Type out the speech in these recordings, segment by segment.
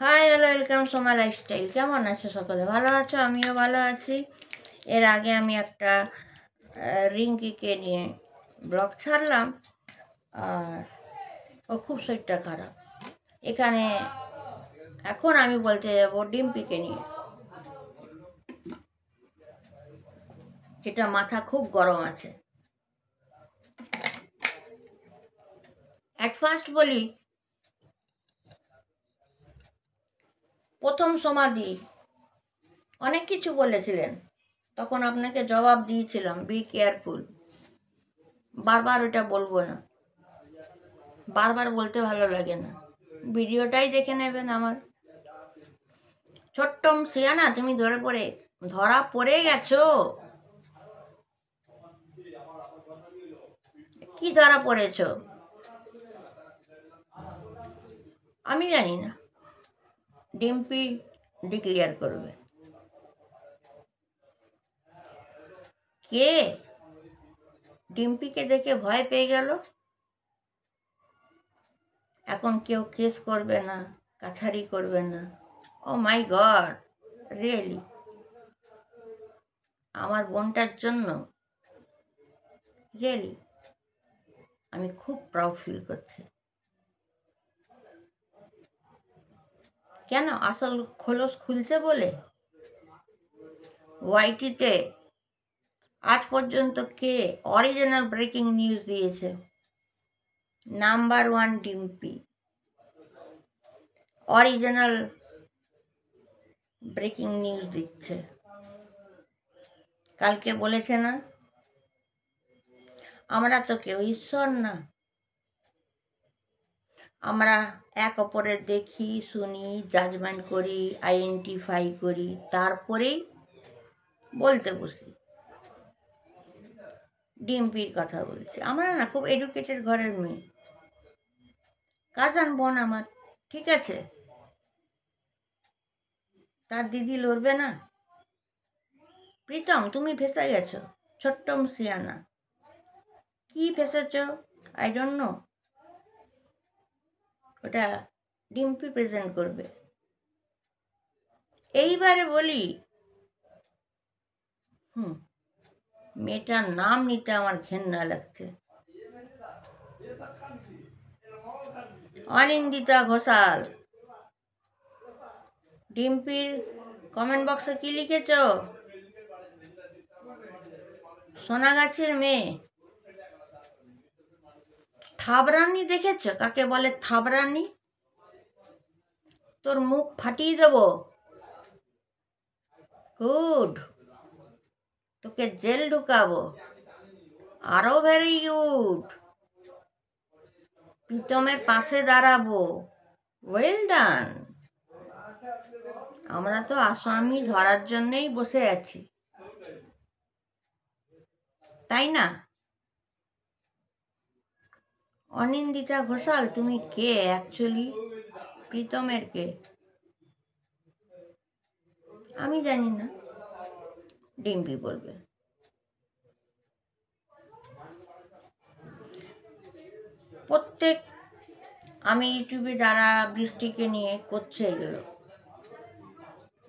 Hi hello welcome Soma lifestyle. কেমন আছো সকলে? ভালো আছো? আমিও ভালো আছি। এর আগে আমি একটা রিঙ্কিকে নিয়ে ব্লগ ছাড়লাম, আর ওর খুব শরীরটা খারাপ। এখানে এখন আমি বলতে যাবো ডিম্পিকে নিয়ে, যেটা মাথা খুব গরম আছে। অ্যাট ফার্স্ট বলি, প্রথম সমাধি অনেক কিছু বলেছিলেন, তখন আপনাকে জবাব দিয়েছিলাম বি কেয়ারফুল। বারবার ওটা বলবো না, বারবার বলতে ভালো লাগে না। ভিডিওটাই দেখে নেবেন আমার। ছোট্টম সিয়ানা, তুমি ধরা পড়ে গেছো। কি ধরা পড়েছো আমি জানি না, ডিম্পি ডিক্লিয়ার করবে। কে ডিম্পিকে দেখে ভয় পেয়ে গেল, এখন কেউ কেস করবে না, কাছারি করবে না। ও মাই গড, রিয়েলি? আমার বোনটার জন্য রিয়েলি আমি খুব প্রাউড ফিল করছি। কেন? আসল খোলস খুলছে বলে। ওয়াইটিতে আজ পর্যন্ত কে অরিজিনাল ব্রেকিং নিউজ দিয়েছে? Number one Dimpy original breaking news দিচ্ছে। কালকে বলেছে না, আমরা তো কেউ ঈশ্বর না, আমরা এক অপরের দেখি, শুনি, জাজমেন্ট করি, আইডেন্টিফাই করি, তারপরেই বলতে বসি। ডিম্পির কথা বলছি। আমরা না খুব এডুকেটেড ঘরের মেয়ে, কাজান বোন আমার, ঠিক আছে? তার দিদি লড়বে না? প্রীতম, তুমি ফেসে গেছো। ছোট্টম সিয়ানা, কি ফেসেছ? I don't know. ওটা ডিম্পি প্রেজেন্ট করবে। এইবারে বলি, মেয়েটার নাম নিতে আমার ঘেন্না লাগছে। অনিন্দিতা ঘোষাল। ডিম্পির কমেন্ট বক্সে কি লিখেছ? সোনাগাছির মেয়ে। থাবরানি দেখেছ কাকে বলে? থাবরানি। তোর মুখ ফাটিয়ে দেব। গুড, তোকে জেল ঢুকাবো। আরো ভেরি গুড, প্রীতমের পাশে দাঁড়াবো। Well done. আমরা তো আসামি ধরার জন্যই বসে আছি, তাই না? অনিন্দিতা ঘোষাল, তুমি কে অ্যাকচুয়ালি? প্রীতমের কে? আমি জানি না, ডিম্পি বলবে। প্রত্যেক আমি ইউটিউবে যারা বৃষ্টিকে নিয়ে করছে এগুলো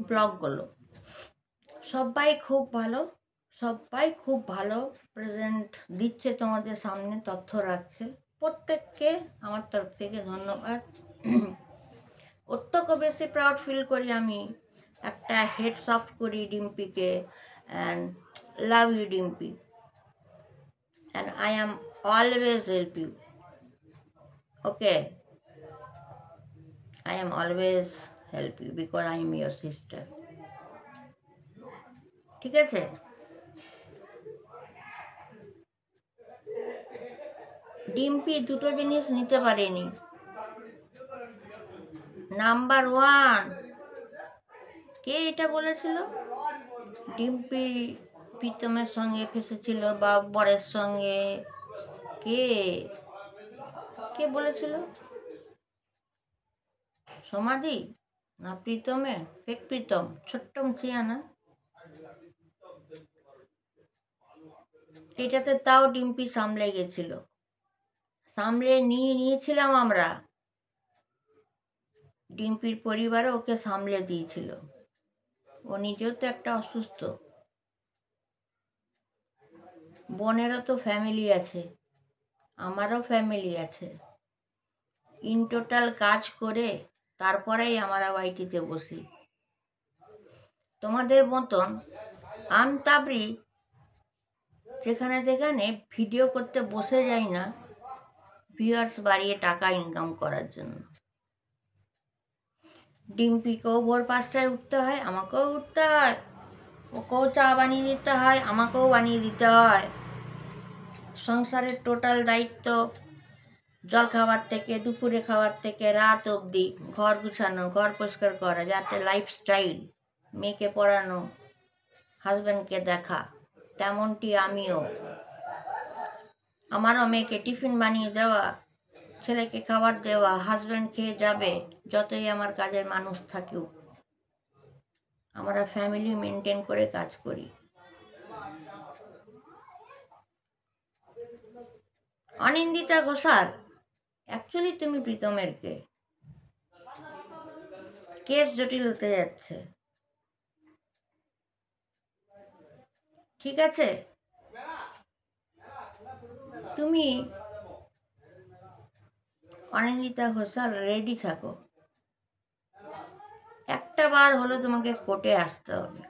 ব্লগগুলো, সবাই খুব ভালো, সবাই খুব ভালো প্রেজেন্ট দিচ্ছে, তোমাদের সামনে তথ্য রাখছে। প্রত্যেককে আমার তরফ থেকে ধন্যবাদ। ওর থেকে বেশি প্রাউড ফিল করি আমি, একটা হেড সফট করি ডিম্পিকে। And love you Dimpi, and I am always help you. Okay, I am always help you because I am your sister. ঠিক আছে? ডিম্পি দুটো জিনিস নিতে পারেনি। নাম্বার ওয়ান, কে এটা বলেছিল? ডিম্পি প্রীতমের সঙ্গে ফেসেছিল বা বরের সঙ্গে? কে কে বলেছিল? সমাধি না প্রীতমের? ফেক প্রীতম, ছোট্টম সিয়ানা। এটাতে তাও ডিম্পি সামলে গেছিল, সামলে নিয়েছিলাম আমরা। ডিম্পির পরিবারও ওকে সামলে দিয়েছিল। ও নিজেও তো একটা অসুস্থ, বোনেরও তো ফ্যামিলি আছে, আমারও ফ্যামিলি আছে। ইন টোটাল কাজ করে তারপরেই আমরা ওয়াইটিতে বসি। তোমাদের মতন আনতাবড়ি যেখানে যেখানে ভিডিও করতে বসে যাই না ভিউয়ার্স বাড়িয়ে টাকা ইনকাম করার জন্য। ডিম্পিকেও ভোর 5টায় উঠতে হয়, আমাকেও উঠতে হয়, ওকেও চা বানিয়ে দিতে হয়, আমাকেও বানিয়ে দিতে হয়। সংসারের টোটাল দায়িত্ব জল খাবার থেকে দুপুরে খাবার থেকে রাত অবধি ঘর গুছানো, ঘর পরিষ্কার করা, যাতে লাইফস্টাইল, মেয়েকে পড়ানো, হাজব্যান্ডকে দেখা, তেমনটি আমিও। আমারও মেয়েকে টিফিন বানিয়ে দেওয়া, ছেলেকে খাবার দেওয়া, হাজব্যান্ড খেয়ে যাবে, যতই আমার কাজের মানুষ থাকুক আমরা ফ্যামিলি মেনটেন করে কাজ করি। অনিন্দিতা ঘোষাল, অ্যাকচুয়ালি তুমি প্রীতমের কে? কেস জটিল হতে যাচ্ছে, ঠিক আছে? তুমি অনিন্দিতা ঘোষাল রেডি থাকো, একটা বার হলে তোমাকে কোর্টে আসতে হবে,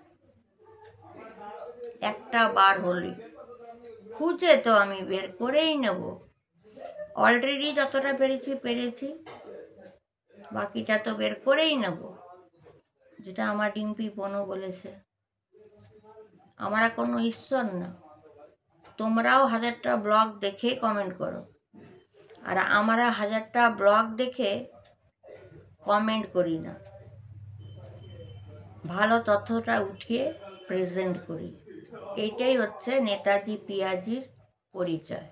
একটা বার হলে। খুঁজে তো আমি বের করেই নেব, অলরেডি যতটা পেরেছি, বাকিটা তো বের করেই নেব, যেটা আমার ডিম্পি বোনও বলেছে। আমরা কোনো ঈশ্বর না, তোমরাও 1000টা ব্লগ দেখে কমেন্ট করো, আর আমরা 1000টা ব্লগ দেখে কমেন্ট করি না, ভালো তথ্যটা উঠিয়ে প্রেজেন্ট করি। এইটাই হচ্ছে নেতাজি পিয়াজির পরিচয়।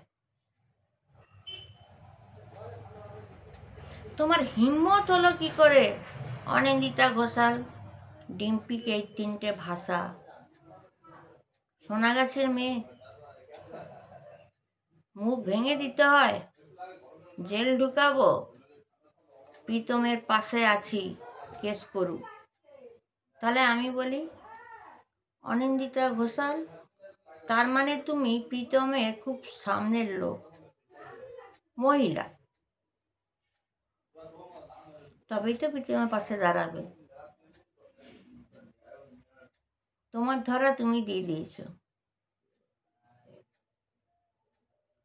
তোমার হিম্মত হলো কি করে অনিন্দিতা ঘোষাল ডিম্পিকে এই 3টে ভাষা? সোনাগাছির মেয়ে, মুখ ভেঙে দিতে হয়, জেল ঢুকাবো, প্রীতমের পাশে আছি, কেস করুক। তাহলে আমি বলি অনিন্দিতা ঘোষাল, তার মানে তুমি প্রীতমের খুব সামনের লোক, মহিলা, তবেই তো প্রীতমের পাশে দাঁড়াবে। তোমার ধরা তুমি দিয়ে দিয়েছ,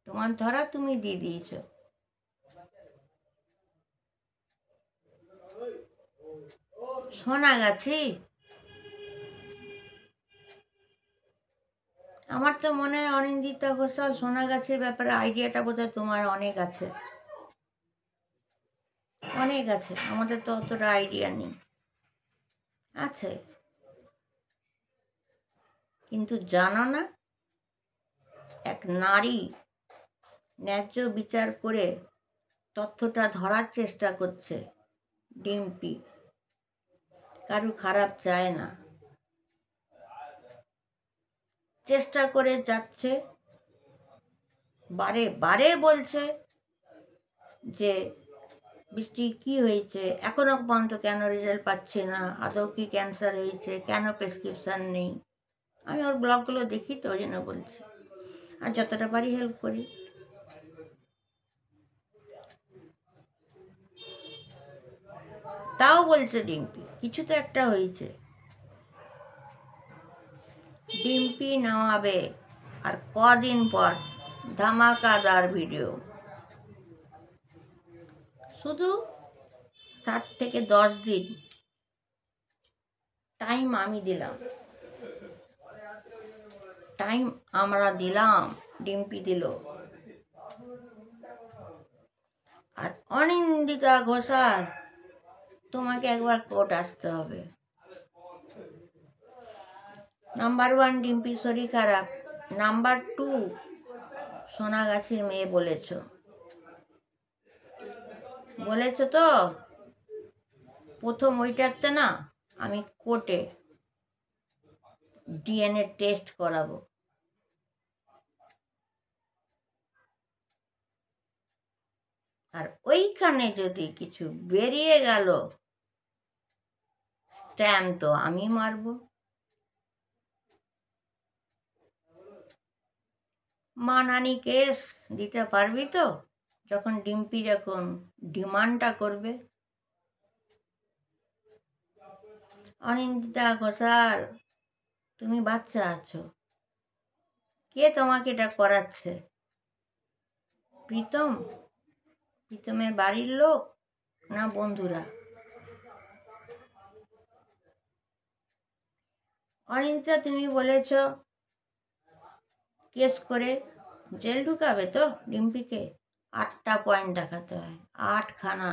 তোমার ধরা তুমি দিয়ে দিয়েছ। সোনাগাছি, আমার তো মনে হয় অনিন্দিতা ঘোষাল সোনাগাছির ব্যাপারে আইডিয়াটা বোধহয় তোমার অনেক আছে, অনেক আছে, আমাদের তো অতটা আইডিয়া নেই। আছে, কিন্তু জানো না, এক নারী ন্যায্য বিচার করে তথ্যটা ধরার চেষ্টা করছে। ডিম্পি কারু খারাপ চায় না, চেষ্টা করে যাচ্ছে, বারে বারে বলছে যে বৃষ্টি কি হয়েছে, এখনো পর্যন্ত কেন রেজাল্ট পাচ্ছে না, আদৌ কি ক্যান্সার হয়েছে, কেন প্রেসক্রিপশান নেই। আমি ওর ব্লগগুলো দেখি তো, ওই জন্য বলছি, আর যতটা পারি হেল্প করি। তাও বলছে ডিম্পি কিছু তো একটা হয়েছে। ডিম্পি নামাবে আর কদিন পর ধামাকাদার ভিডিও, শুধু 7 থেকে 10 দিন টাইম আমি দিলাম, টাইম আমরা দিলাম, ডিম্পি দিল। আর অনিন্দিতা ঘোষাল, তোমাকে একবার কোর্ট আসতে হবে। নাম্বার 1 ডিম্পির শরীর খারাপ, নাম্বার 2 সোনাগাছির মেয়ে বলেছ তো, প্রথম ওইটাতে না আমি কোর্টে ডিএনএ টেস্ট করাবো, আর ওইখানে যদি কিছু বেরিয়ে গেল স্ট্যাম্প তো আমি মারব। মানহানি কেস দিতে পারবি তো, যখন ডিম্পি যখন ডিমান্ডটা করবে? অনিন্দিতা ঘোষাল, তুমি বাচ্চা আছো, কে তোমাকে এটা করাচ্ছে? প্রীতম, প্রীতমের বাড়ির লোক না বন্ধুরা? অনিন্দিতা, তুমি বলেছ কেস করে জেল ঢুকাবে তো ডিম্পিকে? 8টা পয়েন্ট দেখাতে হয়, 8খানা।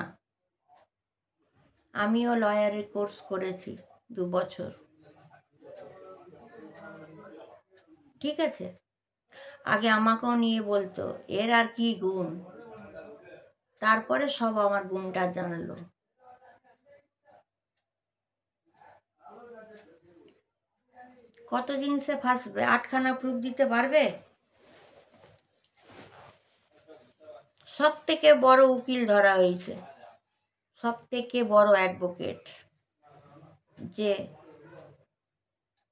আমিও লয়ারের কোর্স করেছি 2 বছর, ঠিক আছে? আগে আমাকেও নিয়ে বলতো এর আর কি গুণ, তারপরে সব আমার গুণটা জানলো। কতদিন সে ফাঁসবে? 8খানা প্রুফ দিতে পারবে? সব থেকে বড় উকিল ধরা হয়েছে, সব থেকে বড় অ্যাডভোকেট, যে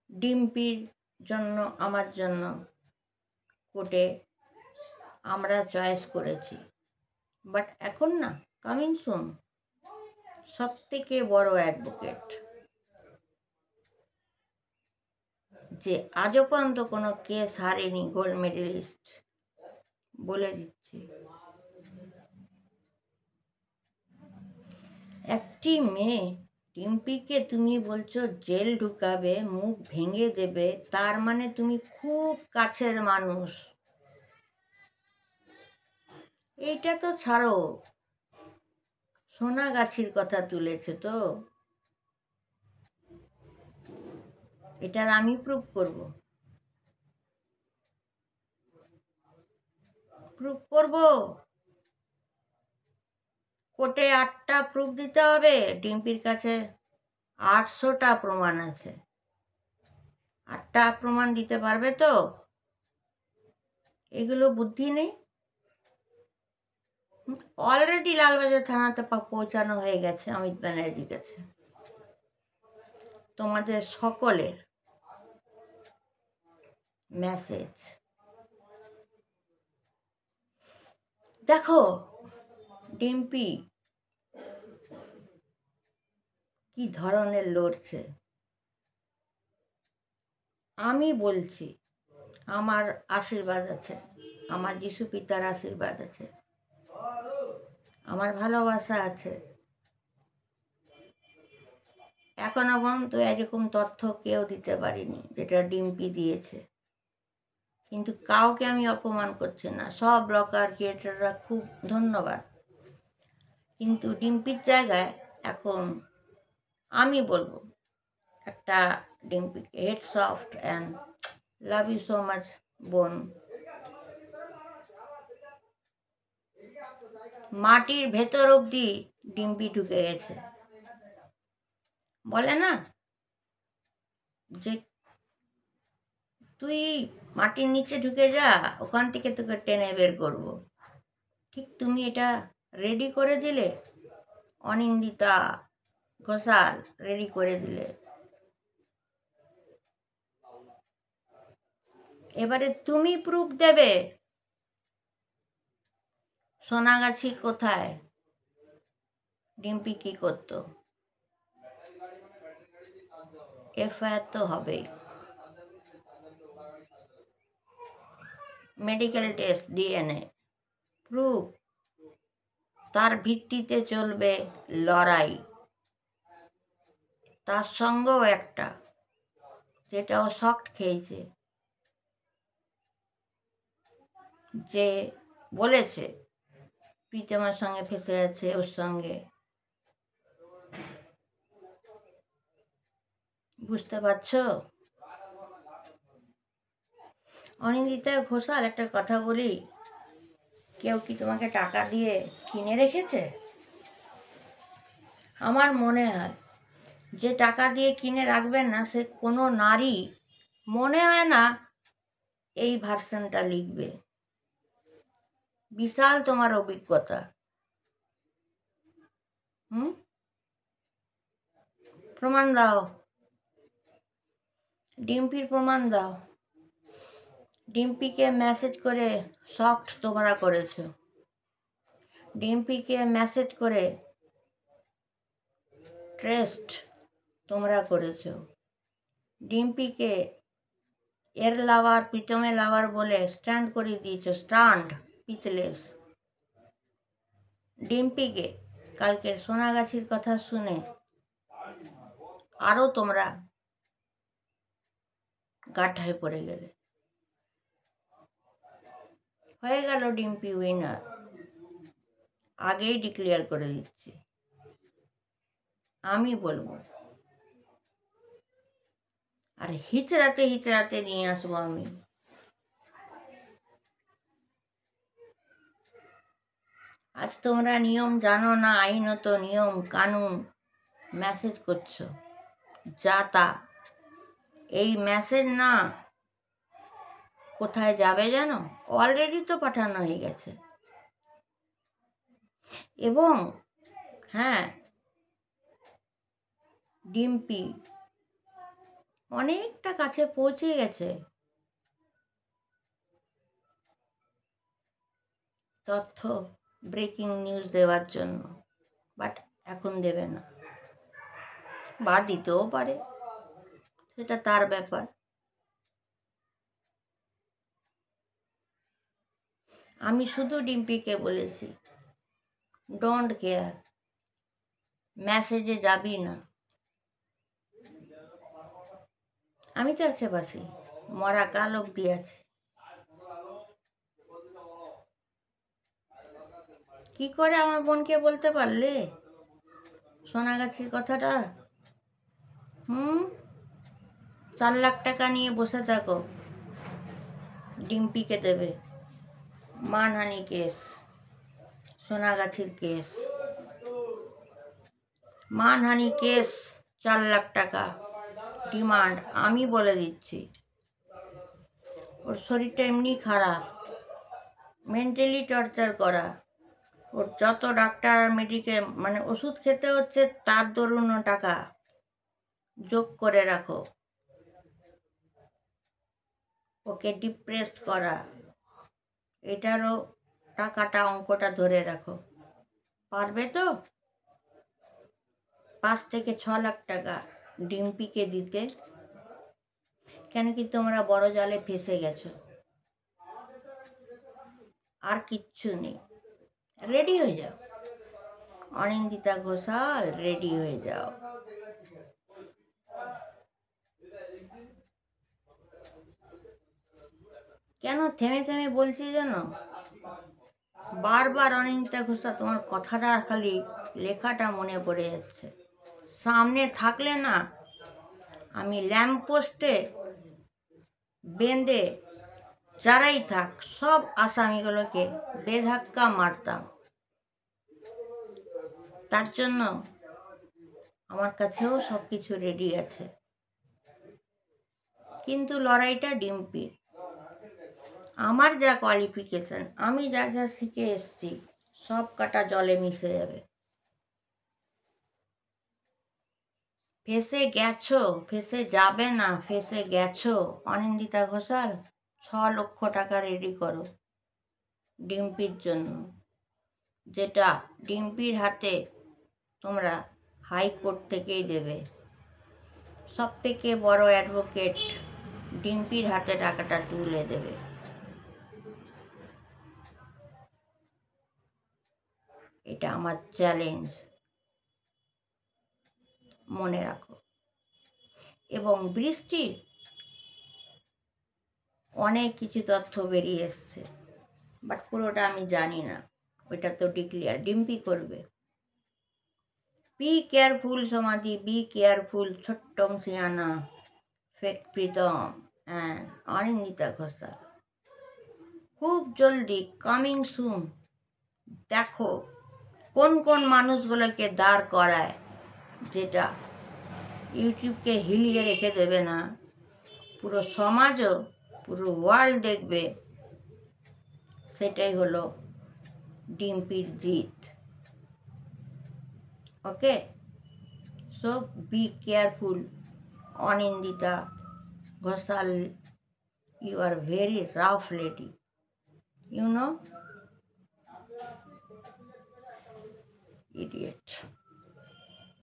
ডিম্পির জন্য আমার জন্য কোর্টে আমরা চয়েস করেছি। বাট এখন না, কামিং সুন, সব থেকে বড় অ্যাডভোকেট, যে আজও পর্যন্ত কোনো কেস হারেনি, গোল্ড মেডেলিস্ট, বলে দিচ্ছি। একটি মেয়ে ডিম্পিকে তুমি বলছো জেল ঢুকাবে, মুখ ভেঙে দেবে, তার মানে তুমি খুব কাছের মানুষ। এইটা তো ছাড়ো, সোনাগাছির কথা তুলেছে তো, এটার আমি প্রুফ করব, প্রুফ করব। কোর্টে 8টা প্রুফ দিতে হবে, ডিম্পির কাছে 800টা প্রমাণ আছে। 8টা প্রমাণ দিতে পারবে তো? এগুলো বুদ্ধি নেই? অলরেডি লালবাজার থানাতে পৌঁছানো হয়ে গেছে অমিত ব্যানার্জির কাছে, তোমাদের সকলের মেসেজ। দেখো ডিম্পি কি ধরনের লড়ছে। আমি বলছি, আমার আশীর্বাদ আছে, আমার যিশু পিতার আশীর্বাদ আছে, আমার ভালোবাসা আছে। এখনো পর্যন্ত এরকম তথ্য কেউ দিতে পারিনি যেটা ডিম্পি দিয়েছে। কিন্তু কাউকে আমি অপমান করছি না, সব ব্লগার ক্রিয়েটাররা খুব ধন্যবাদ। কিন্তু ডিম্পির জায়গায় এখন আমি বলবো, একটা ডিম্পিকে head soft and love you so much বোন। মাটির ভেতর অবধি ডিম্পি ঢুকে গেছে। বলে না যে তুই মাটির নিচে ঢুকে যা, ওখান থেকে তোকে টেনে বের করব। ঠিক তুমি এটা রেডি করে দিলে, অনিন্দিতা ঘোষাল রেডি করে দিলে। এবারে তুমি প্রুফ দেবে সোনাগাছি কোথায় ডিম্পি কি করতো। এফআইআর তো হবেই, মেডিকেল টেস্ট, ডিএনএ প্রুফ, তার ভিত্তিতে চলবে লড়াই। তার সঙ্গেও একটা, যেটাও শক খেয়েছে, যে বলেছে প্রীতমের সঙ্গে ফেসে আছে, ওর সঙ্গে। বুঝতে পারছো? অনিন্দিতা ঘোষাল, একটা কথা বলি, কেউ কি তোমাকে টাকা দিয়ে কিনে রেখেছে? আমার মনে হয় যে টাকা দিয়ে কিনে রাখবেন না, সে কোনো নারী মনে হয় না এই ভার্সনটা লিখবে। বিশাল তোমার অভিজ্ঞতা, প্রমাণ দাও, ডিম্পির প্রমাণ দাও। ডিম্পিকে মেসেজ করে শকড তোমরা করেছো, ডিম্পিকে মেসেজ করে ট্রেস্ট তোমরা করেছো, ডিম্পিকে এর লাভার প্রীতমের লাভার বলে স্ট্যান্ড করে দিয়েছো, স্ট্যান্ড পিচলেস। ডিম্পিকে কালকের সোনাগাছির কথা শুনে আরও তোমরা গাঠায় পড়ে গেলে। হয়ে গেল ডিম্পি উইনার, আগেই ডিক্লেয়ার করে দিচ্ছি, আমি বলবো। আর হিচড়াতে হিচড়াতে নিয়ে আসবো আমি। আজ তোমরা নিয়ম জানো না, আইনত নিয়ম কানুন মেসেজ করছো যা তা। এই মেসেজ না কোথায় যাবে জানো? অলরেডি তো পাঠানো হয়ে গেছে। এবং হ্যাঁ, ডিম্পি অনেকটা কাছে পৌঁছে গেছে তথ্য ব্রেকিং নিউজ দেওয়ার জন্য, বাট এখন দেবে না, বা দিতেও পারে, সেটা তার ব্যাপার। আমি শুধু ডিম্পিকে বলেছি ডোন্ট কেয়ার, মেসেজে যাবি না। আমি তো আশেপাশে মরা কাল অব্দি আছে। কি করে আমার বোনকে বলতে পারলে সোনাগাছির কথাটা? 4 লাখ টাকা নিয়ে বসে থাকো, ডিম্পিকে দেবে। মানহানি কেস, সোনাগাছির কেস, মানহানি কেস, 4 লাখ টাকা ডিমান্ড। আমি বলে দিচ্ছি, ওর শরীরটা এমনি খারাপ, মেন্টালি টর্চার করা, ওর যত ডাক্তার মেডিকেল মানে ওষুধ খেতে হচ্ছে তার দরুন টাকা যোগ করে রাখো, ওকে ডিপ্রেসড করা, এটারও টাকাটা অঙ্কটা ধরে রাখো। পারবে তো 5 থেকে 6 লাখ টাকা ডিম্পিকে দিতে? কেন কি তোমরা বড় জালে ফেসে গেছো, আর কিচ্ছু নেই। রেডি হয়ে যাও অনিন্দিতা ঘোষাল, রেডি হয়ে যাও। কেন থেমে থেমে বলছি জানো? বারবার অনিন্দিতা ঘোষাল তোমার কথাটা খালি লেখাটা মনে পড়ে যাচ্ছে। সামনে থাকলে না আমি ল্যাম্পপোস্টে বেঁধে যারাই থাক সব আসামিগুলোকে বেধাক্কা মারতাম। তার জন্য আমার কাছেও সব কিছু রেডি আছে, কিন্তু লড়াইটা ডিম্পির। আমার যা কোয়ালিফিকেশন, আমি যা যা শিখে এসছি সব কাটা জলে মিশে যাবে। ফেসে গেছো, ফেসে যাবে না, ফেসে গেছো। অনিন্দিতা ঘোষাল 6 লক্ষ টাকা রেডি করো ডিম্পির জন্য, যেটা ডিম্পির হাতে তোমরা হাইকোর্ট থেকেই দেবে। সব থেকে বড় অ্যাডভোকেট ডিম্পির হাতে টাকাটা তুলে দেবে। এটা আমার চ্যালেঞ্জ, মনে রাখো। এবং বৃষ্টির অনেক কিছু তথ্য বেরিয়ে এসছে, বাট পুরোটা আমি জানি না, ওইটা তো ডিক্লেয়ার ডিম্পি করবে। Be careful Samadhi, be careful ছোট্টম সিয়ানা, ফেক প্রীতম অ্যান্ড অনিন্দিতা ঘোষাল। খুব জলদি কামিং সুন। দেখো কোন কোন মানুষগুলোকে দাঁড় করায়, যেটা ইউটিউবকে হিলিয়ে রেখে দেবে না, পুরো সমাজও পুরো ওয়ার্ল্ড দেখবে। সেটাই হলো ডিম্পির জিত। ওকে, So be careful, Anindita Ghosal. You are very rough lady. You know? Idiot.